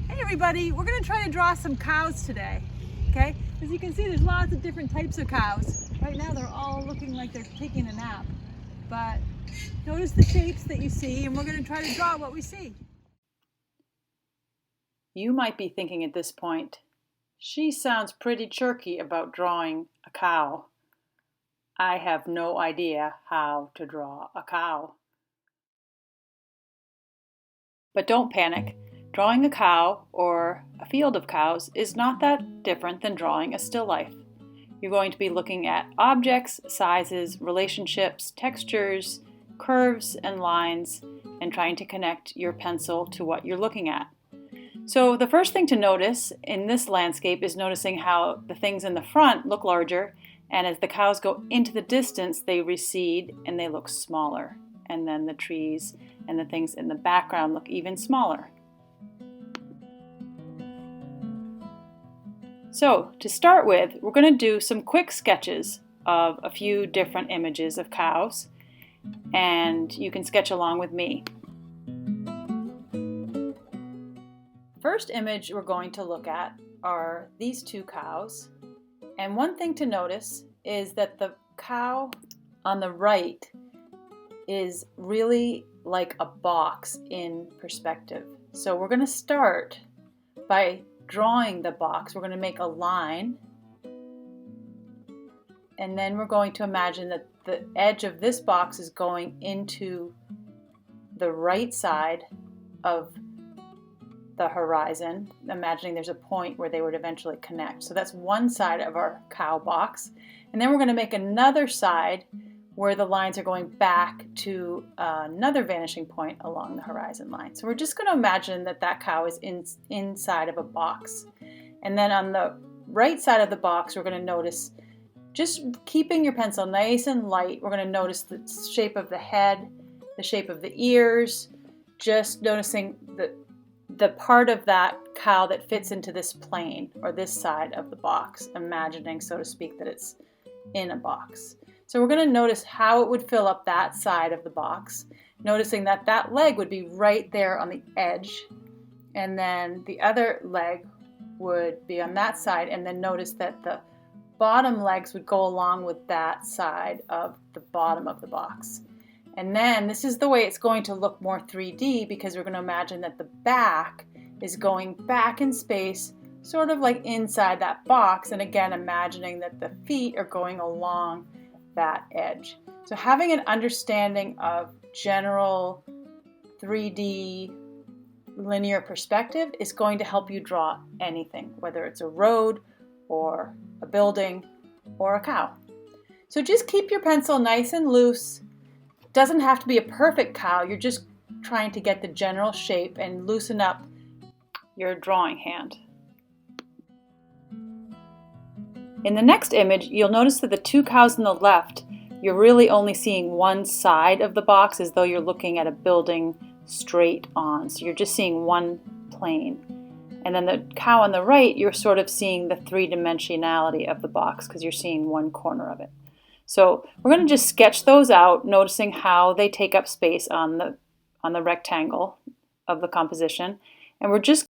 Hey everybody, we're going to try to draw some cows today, okay? As you can see, there's lots of different types of cows. Right now they're all looking like they're taking a nap, but notice the shapes that you see and we're going to try to draw what we see. You might be thinking at this point, she sounds pretty chirky about drawing a cow. I have no idea how to draw a cow. But don't panic. Drawing a cow or a field of cows is not that different than drawing a still life. You're going to be looking at objects, sizes, relationships, textures, curves, and lines, and trying to connect your pencil to what you're looking at. So the first thing to notice in this landscape is noticing how the things in the front look larger, and as the cows go into the distance, they recede and they look smaller. And then the trees and the things in the background look even smaller. So to start with, we're going to do some quick sketches of a few different images of cows, and you can sketch along with me. First image we're going to look at are these two cows, and one thing to notice is that the cow on the right is really like a box in perspective. So we're going to start by drawing the box. We're going to make a line, and then we're going to imagine that the edge of this box is going into the right side of the horizon, imagining there's a point where they would eventually connect. So that's one side of our cow box. And then we're going to make another side where the lines are going back to another vanishing point along the horizon line. So we're just going to imagine that that cow is inside of a box. And then on the right side of the box, we're going to notice, just keeping your pencil nice and light, we're going to notice the shape of the head, the shape of the ears, just noticing the part of that cow that fits into this plane or this side of the box, imagining, so to speak, that it's in a box. So we're going to notice how it would fill up that side of the box, noticing that that leg would be right there on the edge, and then the other leg would be on that side, and then notice that the bottom legs would go along with that side of the bottom of the box. And then this is the way it's going to look more 3D, because we're going to imagine that the back is going back in space, sort of like inside that box, and again imagining that the feet are going along that edge. So having an understanding of general 3D linear perspective is going to help you draw anything, whether it's a road or a building or a cow. So just keep your pencil nice and loose. Doesn't have to be a perfect cow, you're just trying to get the general shape and loosen up your drawing hand. In the next image, you'll notice that the two cows on the left, you're really only seeing one side of the box, as though you're looking at a building straight on. So you're just seeing one plane. And then the cow on the right, you're sort of seeing the three-dimensionality of the box because you're seeing one corner of it. So we're going to just sketch those out, noticing how they take up space on the rectangle of the composition. And we're just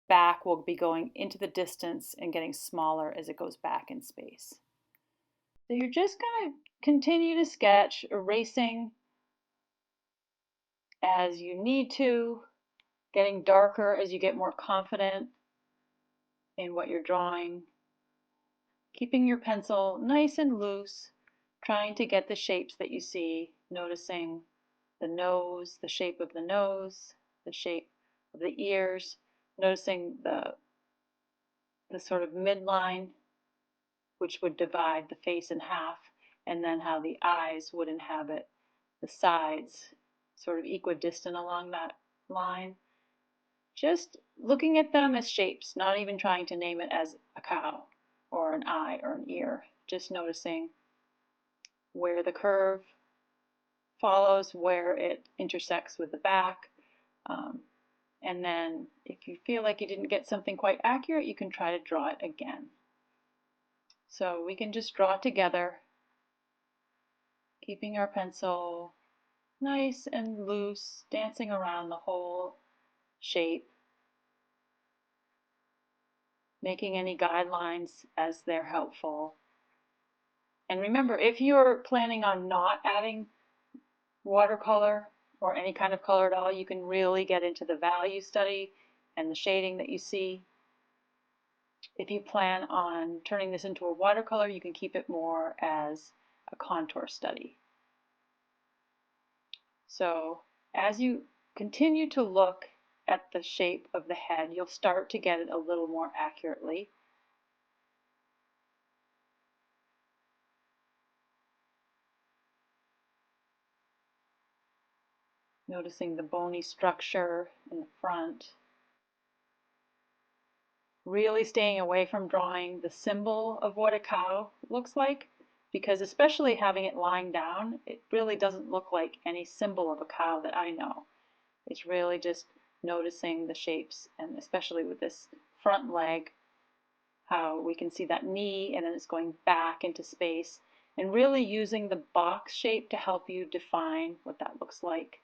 back will be going into the distance and getting smaller as it goes back in space. So you're just going to continue to sketch, erasing as you need to, getting darker as you get more confident in what you're drawing, keeping your pencil nice and loose, trying to get the shapes that you see, noticing the nose, the shape of the nose, the shape of the ears, noticing the sort of midline, which would divide the face in half, and then how the eyes would inhabit the sides, sort of equidistant along that line. Just looking at them as shapes, not even trying to name it as a cow or an eye or an ear, just noticing where the curve follows, where it intersects with the back. And then if you feel like you didn't get something quite accurate, you can try to draw it again. So we can just draw together, keeping our pencil nice and loose, dancing around the whole shape, making any guidelines as they're helpful. And remember, if you're planning on not adding watercolor or any kind of color at all, you can really get into the value study and the shading that you see. If you plan on turning this into a watercolor, you can keep it more as a contour study. So as you continue to look at the shape of the head, you'll start to get it a little more accurately. Noticing the bony structure in the front. Really staying away from drawing the symbol of what a cow looks like, because especially having it lying down, it really doesn't look like any symbol of a cow that I know. It's really just noticing the shapes, and especially with this front leg, how we can see that knee and then it's going back into space, and really using the box shape to help you define what that looks like.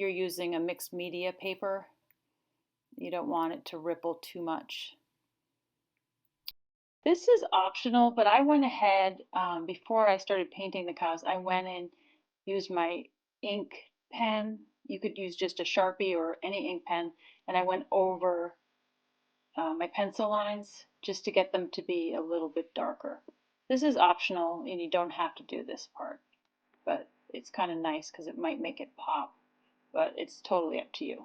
you're using a mixed media paper. You don't want it to ripple too much. This is optional, but I went ahead, before I started painting the cows, I went and used my ink pen. You could use just a Sharpie or any ink pen, and I went over my pencil lines just to get them to be a little bit darker. This is optional, and you don't have to do this part, but it's kind of nice because it might make it pop, but it's totally up to you.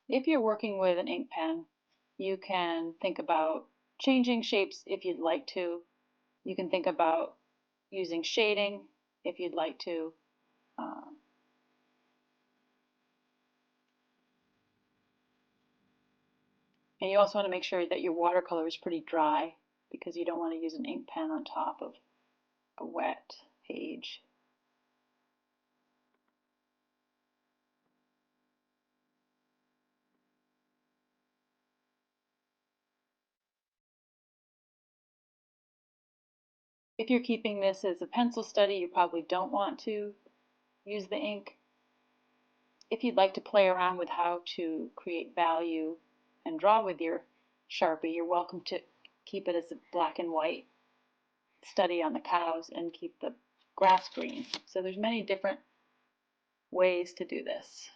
If you're working with an ink pen, you can think about changing shapes if you'd like to. You can think about using shading if you'd like to. And you also want to make sure that your watercolor is pretty dry because you don't want to use an ink pen on top of a wet page. If you're keeping this as a pencil study, you probably don't want to use the ink. If you'd like to play around with how to create value and draw with your Sharpie, you're welcome to keep it as a black and white study on the cows and keep the grass green. So there's many different ways to do this.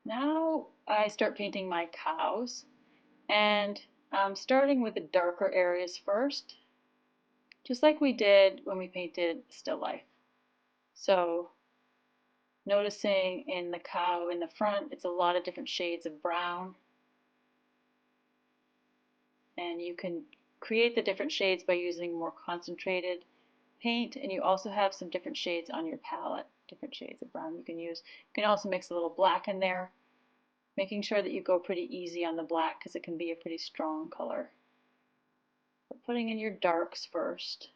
Now I start painting my cows, and I'm starting with the darker areas first, just like we did when we painted still life. So noticing in the cow in the front, it's a lot of different shades of brown, and you can create the different shades by using more concentrated paint, and you also have some different shades on your palette, different shades of brown you can use. You can also mix a little black in there, making sure that you go pretty easy on the black because it can be a pretty strong color. But putting in your darks first.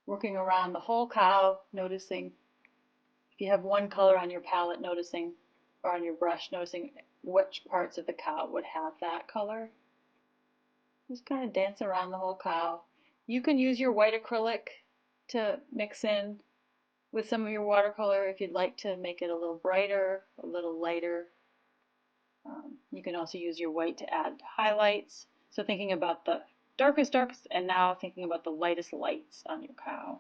Working around the whole cow, noticing if you have one color on your palette, noticing, or on your brush, noticing which parts of the cow would have that color. Just kind of dance around the whole cow. You can use your white acrylic to mix in with some of your watercolor if you'd like to make it a little brighter, a little lighter. You can also use your white to add highlights. So thinking about the darkest darks and now thinking about the lightest lights on your cow.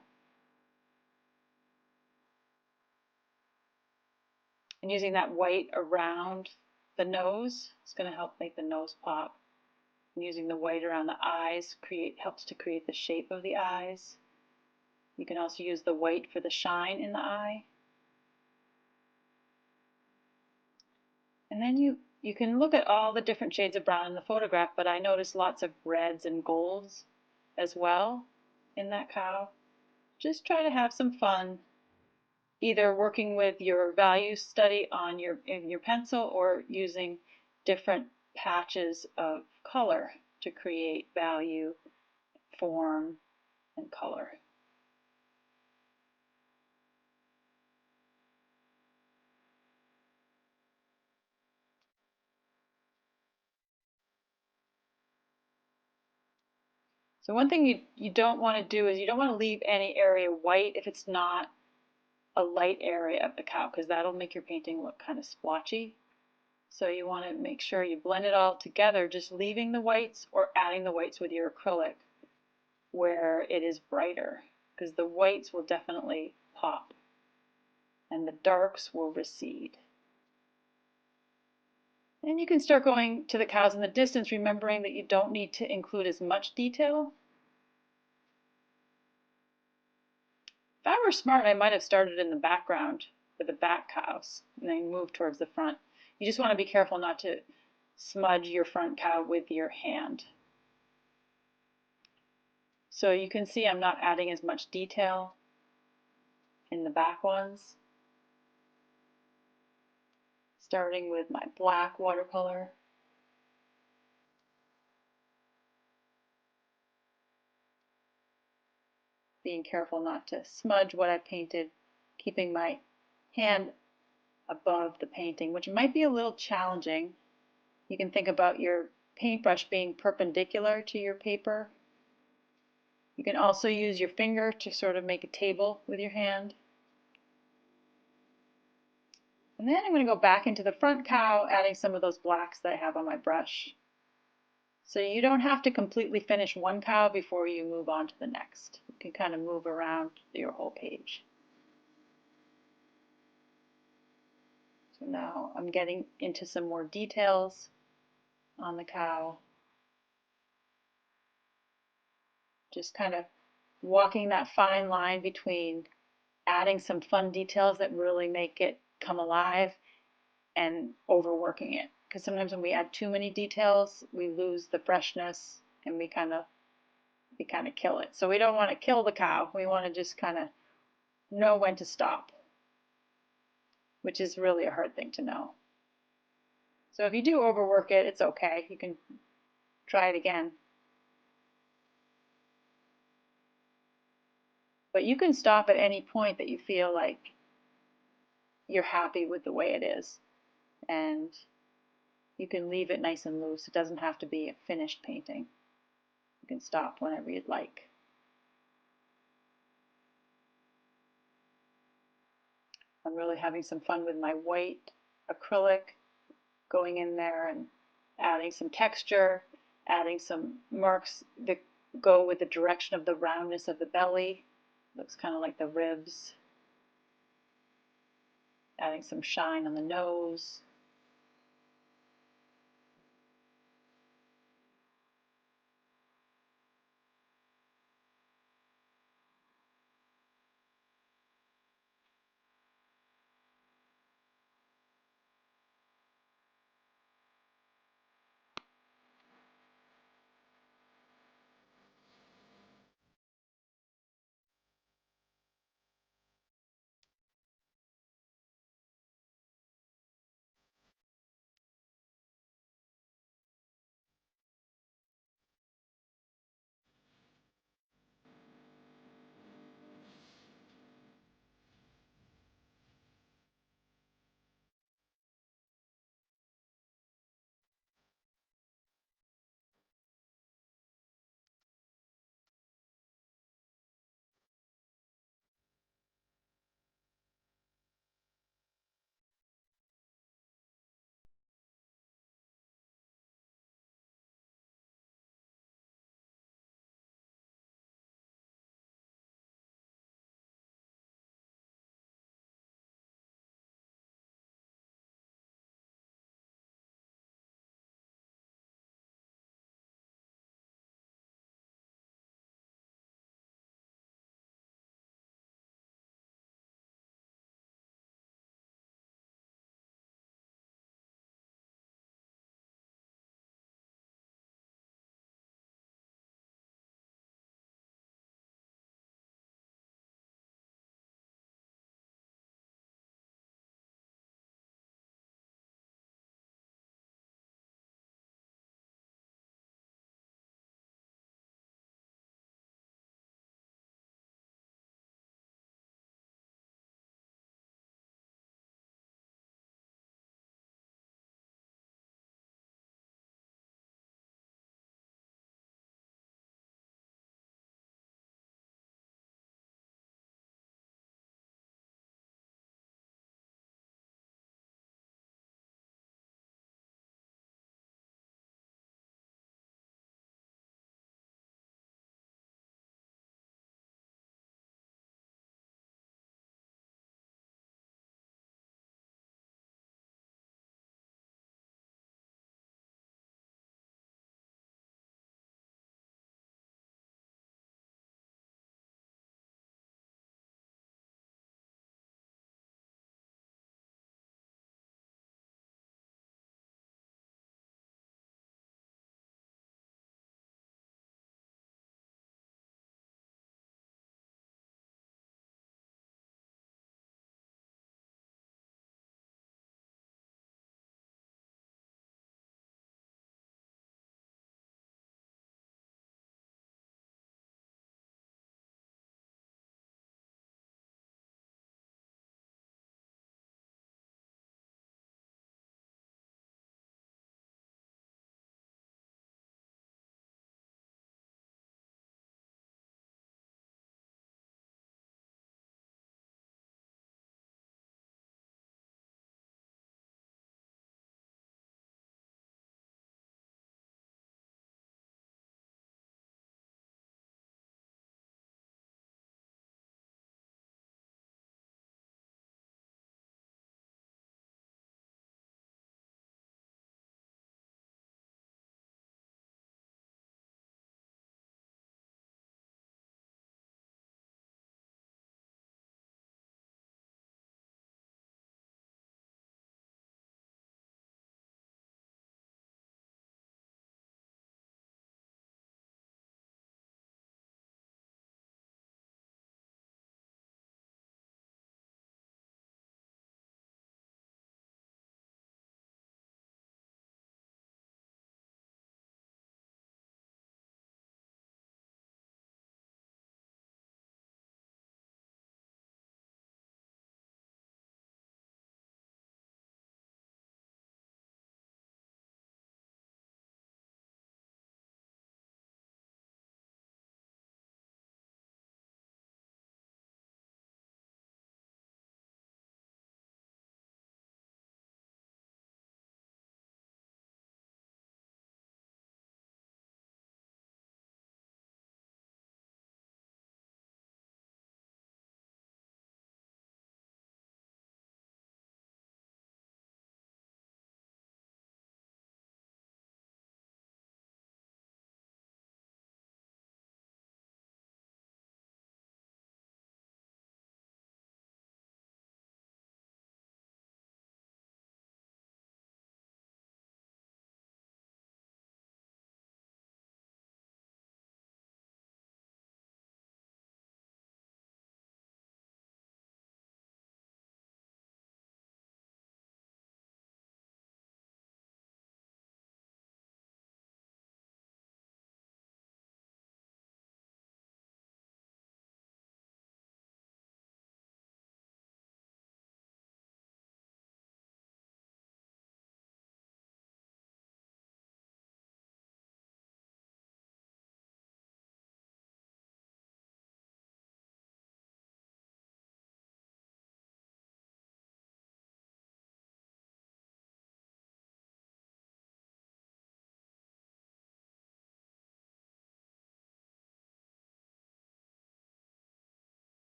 And using that white around the nose is going to help make the nose pop. And using the white around the eyes helps to create the shape of the eyes. You can also use the white for the shine in the eye. And then you can look at all the different shades of brown in the photograph, but I noticed lots of reds and golds as well in that cow. Just try to have some fun, either working with your value study on in your pencil or using different patches of color to create value, form, and color. So one thing you don't want to do is you don't want to leave any area white if it's not a light area of the cow, because that'll make your painting look kind of splotchy. So you want to make sure you blend it all together, just leaving the whites or adding the whites with your acrylic where it is brighter, because the whites will definitely pop and the darks will recede. And you can start going to the cows in the distance, remembering that you don't need to include as much detail. If I were smart, I might have started in the background with the back cows and then moved towards the front. You just want to be careful not to smudge your front cow with your hand. So you can see I'm not adding as much detail in the back ones. Starting with my black watercolor. being careful not to smudge what I painted, keeping my hand above the painting, which might be a little challenging. You can think about your paintbrush being perpendicular to your paper. You can also use your finger to sort of make a table with your hand. And then I'm going to go back into the front cow, adding some of those blacks that I have on my brush. So you don't have to completely finish one cow before you move on to the next. You can kind of move around your whole page. So now I'm getting into some more details on the cow. Just kind of walking that fine line between adding some fun details that really make it come alive and overworking it. Because sometimes when we add too many details, we lose the freshness and we kind of kill it. So we don't want to kill the cow. We want to just kind of know when to stop, which is really a hard thing to know. So if you do overwork it, it's okay. You can try it again. But you can stop at any point that you feel like you're happy with the way it is. And you can leave it nice and loose. It doesn't have to be a finished painting. You can stop whenever you'd like. I'm really having some fun with my white acrylic, going in there and adding some texture, adding some marks that go with the direction of the roundness of the belly. Looks kind of like the ribs. Adding some shine on the nose.